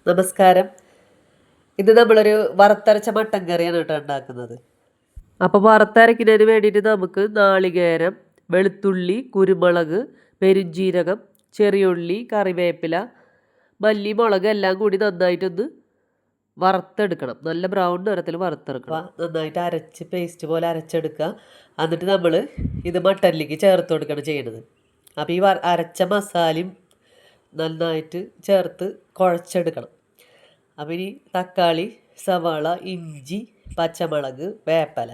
നമസ്കാരം. ഇത് നമ്മളൊരു വറുത്തരച്ച മട്ടൻ കറിയാണ് കേട്ടോ ഉണ്ടാക്കുന്നത്. അപ്പോൾ വറുത്തരയ്ക്കുന്നതിന് വേണ്ടിയിട്ട് നമുക്ക് നാളികേരം, വെളുത്തുള്ളി, കുരുമുളക്, പെരുംജീരകം, ചെറിയുള്ളി, കറിവേപ്പില, മല്ലി, മുളക് എല്ലാം കൂടി നന്നായിട്ടൊന്ന് വറുത്തെടുക്കണം. നല്ല ബ്രൗൺ നിറത്തിൽ വറുത്തെടുക്കണം. നന്നായിട്ട് അരച്ച് പേസ്റ്റ് പോലെ അരച്ചെടുക്കുക. എന്നിട്ട് നമ്മൾ ഇത് മട്ടനിലേക്ക് ചേർത്ത് കൊടുക്കണം ചെയ്യണത്. അപ്പോൾ ഈ അരച്ച മസാലയും നന്നായിട്ട് ചേർത്ത് കുഴച്ചെടുക്കണം. അപ്പോൾ ഇനി തക്കാളി, സവാള, ഇഞ്ചി, പച്ചമുളക്, വേപ്പില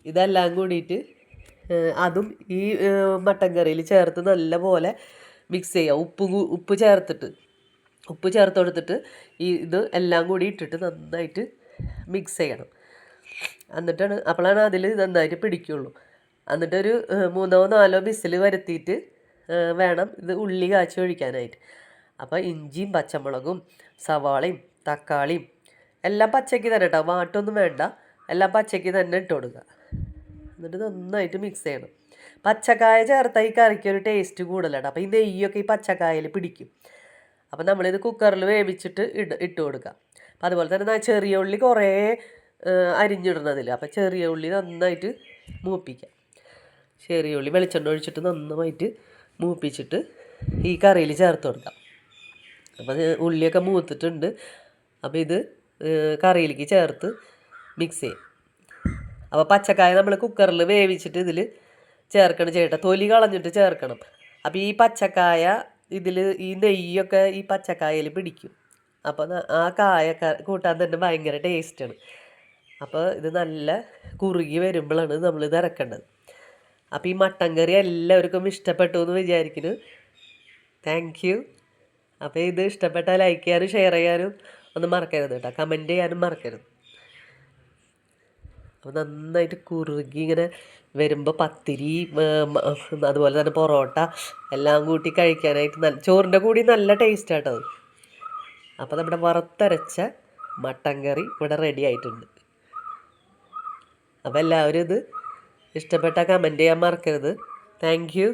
ഇതെല്ലാം കൂടിയിട്ട് അതും ഈ മട്ടൻ കറിയിൽ ചേർത്ത് നല്ലപോലെ മിക്സ് ചെയ്യുക. ഉപ്പ് ചേർത്ത് കൊടുത്തിട്ട് ഇത് എല്ലാം കൂടി ഇട്ടിട്ട് നന്നായിട്ട് മിക്സ് ചെയ്യണം. എന്നിട്ടാണ് അപ്പോഴാണ് അതിൽ നന്നായിട്ട് പിടിക്കുള്ളൂ. എന്നിട്ടൊരു 3-4 വിസിൽ വരുത്തിയിട്ട് വേണം ഇത് ഉള്ളി കാച്ചി ഒഴിക്കാനായിട്ട്. അപ്പോൾ ഇഞ്ചിയും പച്ചമുളകും സവാളയും തക്കാളിയും എല്ലാം പച്ചയ്ക്ക് തന്നെ കേട്ടോ, വാട്ടൊന്നും വേണ്ട, എല്ലാം പച്ചയ്ക്ക് തന്നെ ഇട്ട് കൊടുക്കുക. എന്നിട്ട് നന്നായിട്ട് മിക്സ് ചെയ്യണം. പച്ചക്കായ ചേർത്താൽ ഈ കറിക്ക് ഒരു ടേസ്റ്റ് കൂടുതലാണ്. അപ്പോൾ ഈ നെയ്യൊക്കെ ഈ പച്ചക്കായയിൽ പിടിക്കും. അപ്പോൾ നമ്മളിത് കുക്കറിൽ വേവിച്ചിട്ട് ഇട്ട് കൊടുക്കുക. അപ്പോൾ അതുപോലെ തന്നെ ചെറിയ ഉള്ളി കുറേ അരിഞ്ഞിടുന്നതിൽ, അപ്പോൾ ചെറിയ ഉള്ളി നന്നായിട്ട് മൂപ്പിക്കാം. ചെറിയ ഉള്ളി വെളിച്ചെണ്ണ ഒഴിച്ചിട്ട് നന്നായിട്ട് മൂപ്പിച്ചിട്ട് ഈ കറിയിൽ ചേർത്ത് കൊടുക്കാം. അപ്പോൾ ഉള്ളിയൊക്കെ മൂത്തിട്ടുണ്ട്. അപ്പോൾ ഇത് കറിയിലേക്ക് ചേർത്ത് മിക്സ് ചെയ്യും. അപ്പോൾ പച്ചക്കായ നമ്മൾ കുക്കറിൽ വേവിച്ചിട്ട് ഇതിൽ ചേർക്കണം ചേട്ടാ, തൊലി കളഞ്ഞിട്ട് ചേർക്കണം. അപ്പോൾ ഈ പച്ചക്കായ ഇതിൽ ഈ നെയ്യൊക്കെ ഈ പച്ചക്കായയിൽ പിടിക്കും. അപ്പോൾ ആ കായ കൂട്ടാൻ തന്നെ ഭയങ്കര ടേസ്റ്റാണ്. അപ്പോൾ ഇത് നല്ല കുറുകി വരുമ്പോഴാണ് നമ്മളിത് ഇറക്കേണ്ടത്. അപ്പോൾ ഈ മട്ടൻ കറി എല്ലാവർക്കും ഇഷ്ടപ്പെട്ടു എന്ന് വിചാരിക്കുന്നു. Thank you. അപ്പോൾ ഇത് ഇഷ്ടപ്പെട്ടാൽ ലൈക്ക് ചെയ്യാനും ഷെയർ ചെയ്യാനും ഒന്നും മറക്കരുത് കേട്ടോ, കമൻറ്റ് ചെയ്യാനും മറക്കരുത്. അപ്പോൾ നന്നായിട്ട് കുറുകി ഇങ്ങനെ വരുമ്പോൾ പത്തിരി അതുപോലെ തന്നെ പൊറോട്ട എല്ലാം കൂട്ടി കഴിക്കാനായിട്ട് ചോറിൻ്റെ കൂടി നല്ല ടേസ്റ്റ് ആട്ടോ അത്. അപ്പോൾ നമ്മുടെ വറുത്തരച്ച മട്ടൻ കറി ഇവിടെ റെഡി ആയിട്ടുണ്ട്. അപ്പോൾ എല്ലാവരും ഇത് ഇഷ്ടപ്പെട്ടാൽ കമൻറ്റ് ചെയ്യാൻ മറക്കരുത്. Thank you.